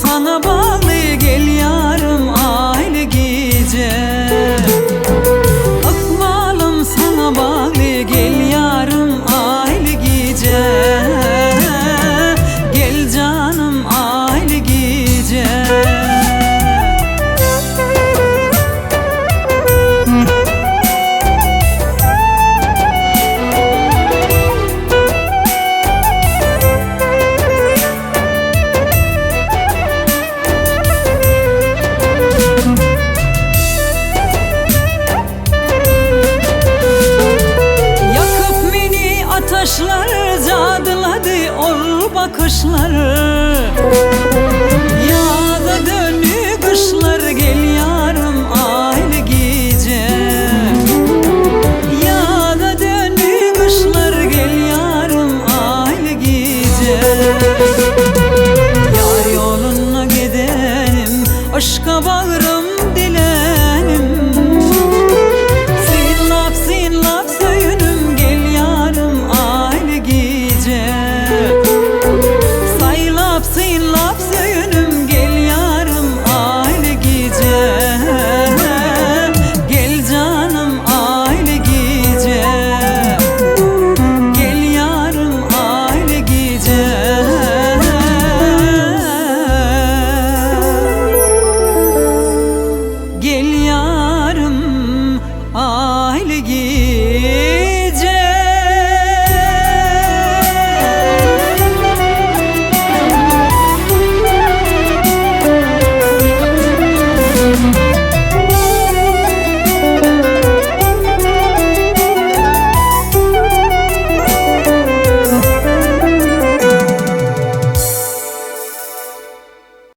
Sana bağlı gel yarım aynı gece. Akbalım sana bağlı gel yarım aynı gece. Gel canım aynı gece. Taşlar cadıladı ol bakışları. Yaza dönü kışlar gel yarım aynı gece. Yaza dönü kışlar gel yarım aynı gece. Yar yoluna gidenim, aşka bağrım dilenim. Sin laf söyünüm gel yarım aynı gece. Say laf sin laf söyünüm gel yarım aynı gece. Gel canım aynı gece. Gel yarım aynı gece. Gel yarım aynı gece.